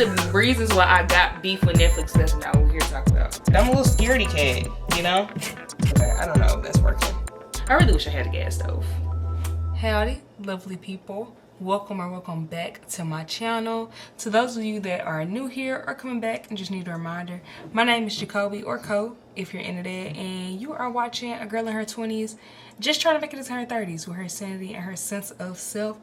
of the reasons why I got beef with Netflix. That's not what we're here to talk about. I'm a little scaredy cat, you know? Okay, I don't know if that's working. I really wish I had a gas stove. Howdy, lovely people. Welcome back to my channel. To those of you that are new here or coming back and just need a reminder, my name is Jacoby, or Co, if you're into that, and you are watching a girl in her 20s just trying to make it into her 30s with her sanity and her sense of self.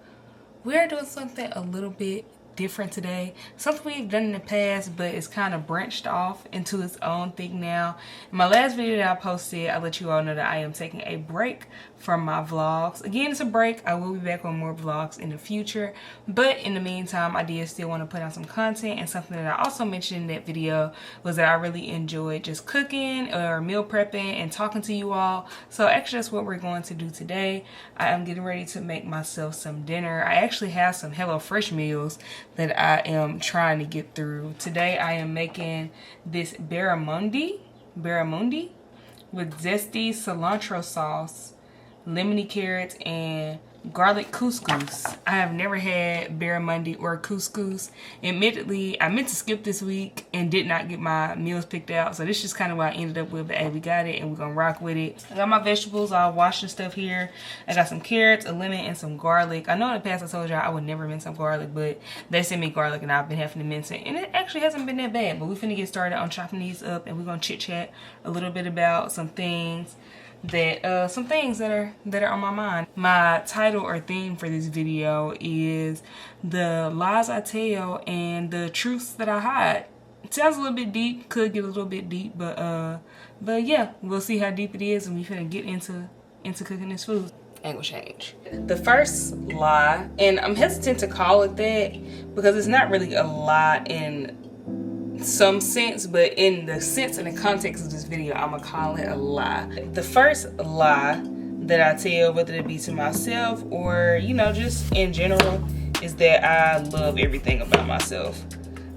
We are doing something a little bit different today, something we've done in the past, but it's kind of branched off into its own thing now. In my last video that I posted, I let you all know that I am taking a break from my vlogs. Again, it's a break. I will be back on more vlogs in the future, but in the meantime, I did still want to put out some content. And something that I also mentioned in that video was that I really enjoyed just cooking or meal prepping and talking to you all. So actually, that's what we're going to do today. I am getting ready to make myself some dinner. I actually have some HelloFresh meals that I am trying to get through. Today I am making this barramundi with zesty cilantro sauce, lemony carrots, and garlic couscous. I have never had barramundi or couscous. Admittedly, I meant to skip this week and did not get my meals picked out, so this is just kind of what I ended up with. But hey, we got it and we're gonna rock with it. I got my vegetables all washed and stuff here. I got some carrots, a lemon, and some garlic. I know in the past I told y'all I would never mince up garlic, but they sent me garlic and I've been having to mince it, and it actually hasn't been that bad. But we're finna get started on chopping these up, and we're gonna chit chat a little bit about some things that are on my mind. My title or theme for this video is the lies I tell and the truths that I hide. It sounds a little bit deep, could get a little bit deep, but yeah, we'll see how deep it is, and we finna get into cooking this food. Ain't gonna change. The first lie, and I'm hesitant to call it that because it's not really a lie in some sense, but in the sense and the context of this video, I'm gonna call it a lie. The first lie that I tell, whether it be to myself or, you know, just in general, is that I love everything about myself.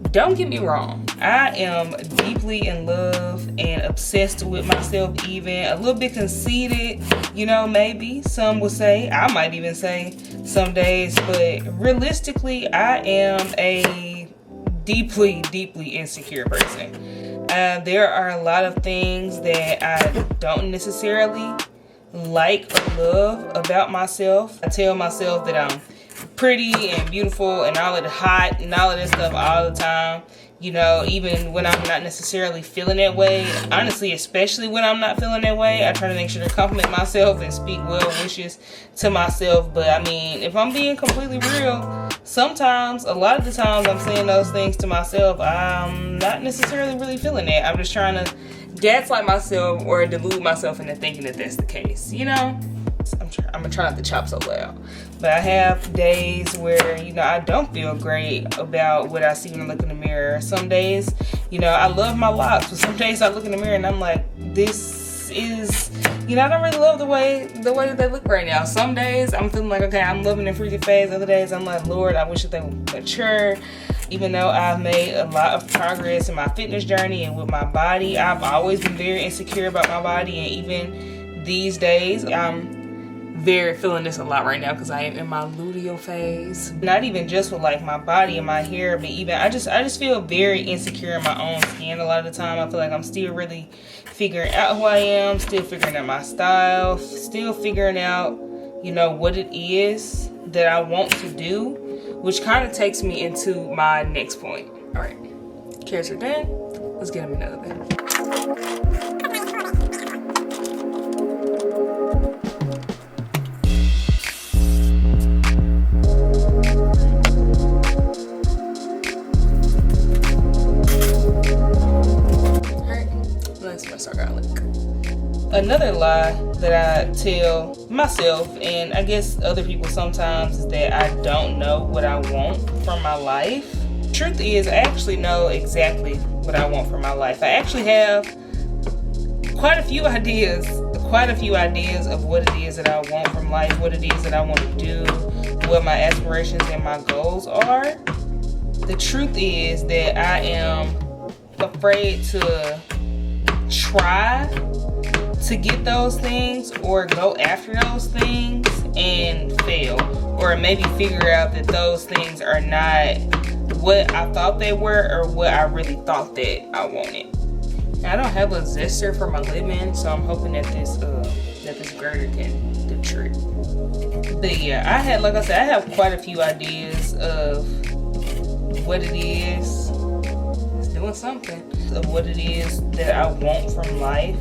Don't get me wrong, I am deeply in love and obsessed with myself, even a little bit conceited, you know, maybe some will say. I might even say some days, but realistically, I am a deeply insecure person. There are a lot of things that I don't necessarily like or love about myself. I tell myself that I'm pretty and beautiful and all of the hot and all of this stuff all the time, you know, even when I'm not necessarily feeling that way. Honestly, especially when I'm not feeling that way, I try to make sure to compliment myself and speak well wishes to myself. But I mean, if I'm being completely real, sometimes, a lot of the times I'm saying those things to myself, I'm not necessarily really feeling that. I'm just trying to gaslight myself or delude myself into thinking that that's the case, you know? I'm gonna try not to chop so loud. But I have days where, you know, I don't feel great about what I see when I look in the mirror. Some days, you know, I love my locks, but some days I look in the mirror and I'm like, this is, you know, I don't really love the way that they look right now. Some days I'm feeling like, okay, I'm loving the fruity phase. Other days I'm like, Lord, I wish that they would mature. Even though I've made a lot of progress in my fitness journey and with my body, I've always been very insecure about my body. And even these days, I'm very feeling this a lot right now because I am in my luteal phase. Not even just with like my body and my hair, but even I just feel very insecure in my own skin a lot of the time. I feel like I'm still really figuring out who I am, still figuring out my style, still figuring out, you know, what it is that I want to do, which kind of takes me into my next point. All right, carrots are done. Let's get them in the oven. Another lie that I tell myself, and I guess other people sometimes, is that I don't know what I want from my life. Truth is, I actually know exactly what I want from my life. I actually have quite a few ideas of what it is that I want from life, what it is that I want to do, what my aspirations and my goals are. The truth is that I am afraid to try to get those things or go after those things and fail, or maybe figure out that those things are not what I thought they were or what I really thought that I wanted. I don't have a zester for my lip, so I'm hoping that this girder can do the trick. But yeah, like I said, I have quite a few ideas of what it is. It's doing something. Of what it is that I want from life.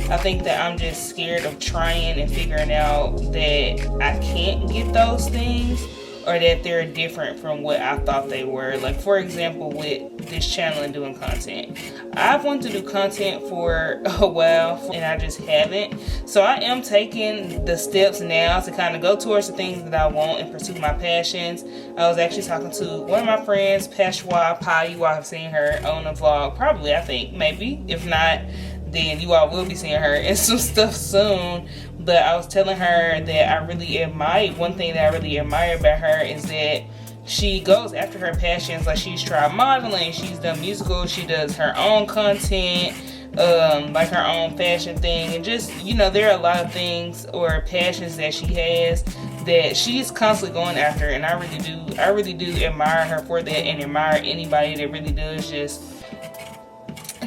I think that I'm just scared of trying and figuring out that I can't get those things, or that they're different from what I thought they were. Like, for example, with this channel and doing content. I've wanted to do content for a while and I just haven't. So I am taking the steps now to kind of go towards the things that I want and pursue my passions. I was actually talking to one of my friends, Peshwa Pai. You all have seen her on a vlog, probably, I think, maybe. If not, then you all will be seeing her in some stuff soon. But I was telling her that I really admire, one thing that I really admire about her is that she goes after her passions. Like, she's tried modeling, she's done musicals, she does her own content, like her own fashion thing, and just, you know, there are a lot of things or passions that she has that she's constantly going after, and I really do admire her for that, and admire anybody that really does just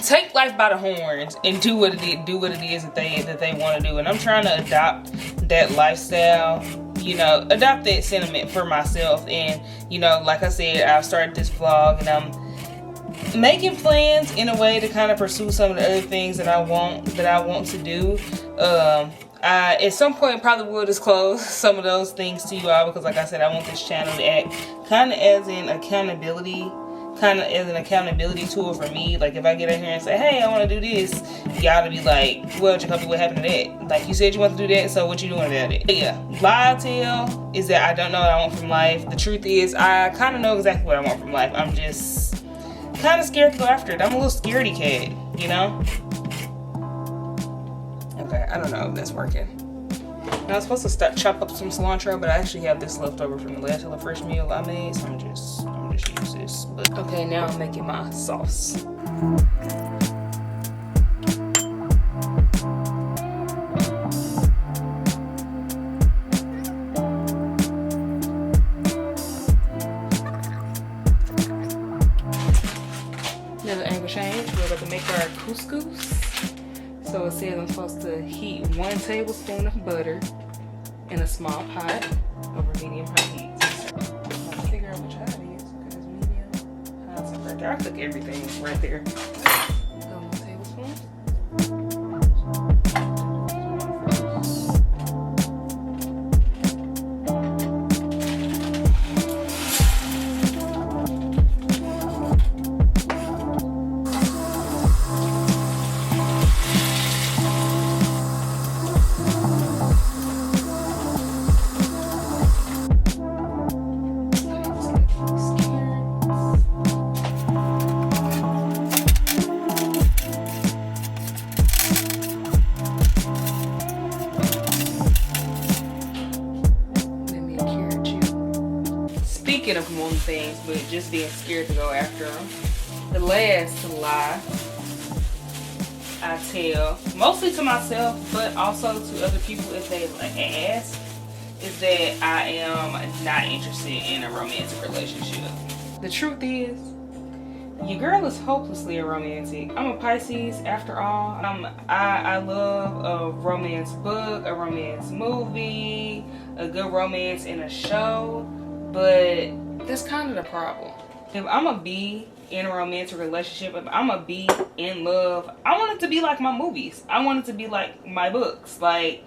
take life by the horns and do what it is that they want to do. And I'm trying to adopt that lifestyle, you know, adopt that sentiment for myself. And, you know, like I said, I've started this vlog and I'm making plans in a way to kind of pursue some of the other things that I want to do. I at some point probably will disclose some of those things to you all, because like I said, I want this channel to act kind of as an accountability tool for me. Like, if I get in here and say, hey, I want to do this, y'all to be like, well, Jacoby, what happened to that? Like, you said you want to do that, so what you doing about it? But yeah, lie I tell is that I don't know what I want from life. The truth is, I kind of know exactly what I want from life. I'm just kind of scared to go after it. I'm a little scaredy cat, you know? Okay, I don't know if that's working. I was supposed to chop up some cilantro, but I actually have this left over from the last HelloFresh meal I made, so I'm just use this. But okay, now I'm making my sauce. Another angle change. We're about to make our couscous. So it says I'm supposed to heat 1 tablespoon of butter in a small pot over medium high heat. I'll figure out which hot it is, because it's medium, high, so right there. I cook everything right there. So 1 tablespoon. Speaking of wanting things, but just being scared to go after them. The last lie I tell, mostly to myself, but also to other people if they ask, is that I am not interested in a romantic relationship. The truth is, your girl is hopelessly a romantic. I'm a Pisces after all. I love a romance book, a romance movie, a good romance in a show. But that's kind of the problem. If I'm gonna be in a romantic relationship, if I'm gonna be in love, I want it to be like my movies. I want it to be like my books. Like,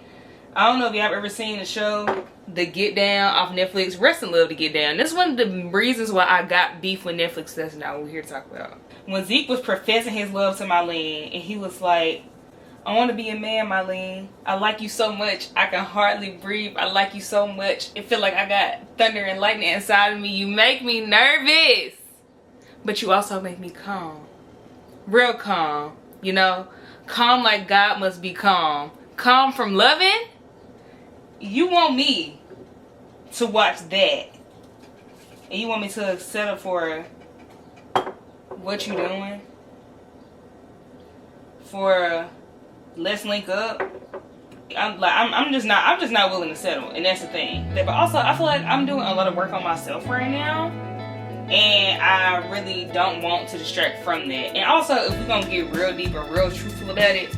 I don't know if y'all ever seen the show The Get Down off Netflix. Rest in love, To Get Down. That's one of the reasons why I got beef with Netflix. That's not what we're here to talk about. When Zeke was professing his love to Mylene, and he was like, I want to be a man, Mylene. I like you so much, I can hardly breathe. I like you so much, it feel like I got thunder and lightning inside of me. You make me nervous, but you also make me calm. Real calm, you know? Calm like God must be calm. Calm from loving? You want me to watch that. And you want me to settle for what you doing? For let's link up. I'm just not willing to settle, and that's the thing. But also, I feel like I'm doing a lot of work on myself right now, and I really don't want to distract from that. And also, if we're gonna get real deep or real truthful about it,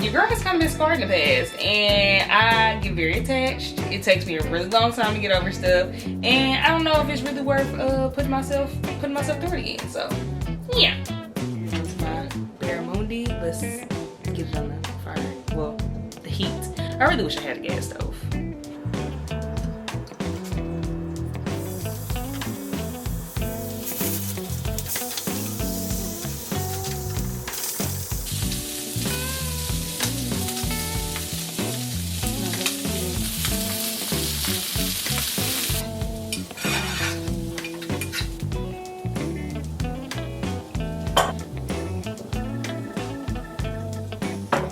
your girl has kind of been scarred in the past, and I get very attached. It takes me a really long time to get over stuff, and I don't know if it's really worth putting myself through it again. So yeah, that's my barramundi. Let's get it on the fire. Well, the heat. I really wish I had a gas stove.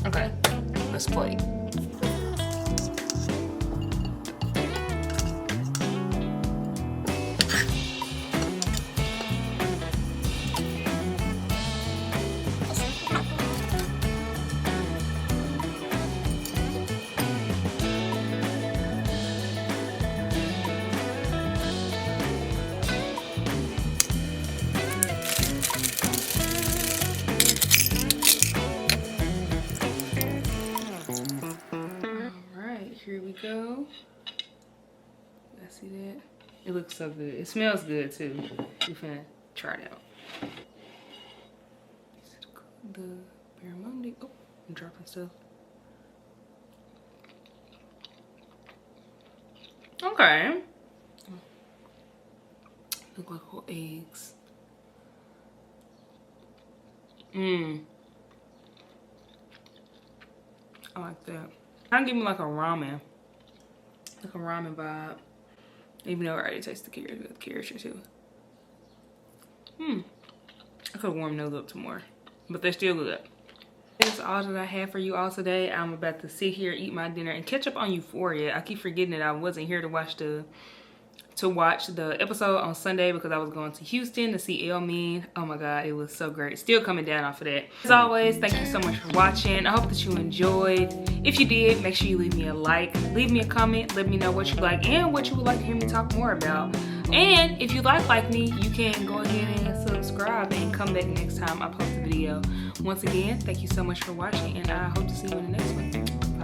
Okay, let's play. Here we go. I see that. It looks so good. It smells good too. We're finna try it out. The barramundi. Oh, I'm dropping stuff. Okay. Look like whole eggs. Mmm. I like that. Kind of give me like a ramen vibe. Even though I already tasted the carrots too. I could warm those up some more, but they're still good. That's all that I have for you all today. I'm about to sit here, eat my dinner, and catch up on Euphoria. I keep forgetting that I wasn't here to watch the episode on Sunday because I was going to Houston to see El-Mean. Oh my god, it was so great. Still coming down off of that. As always, thank you so much for watching. I hope that you enjoyed. If you did, make sure you leave me a like, leave me a comment, let me know what you like and what you would like to hear me talk more about. And if you like me, you can go ahead and subscribe and come back next time I post a video. Once again, thank you so much for watching, and I hope to see you in the next one.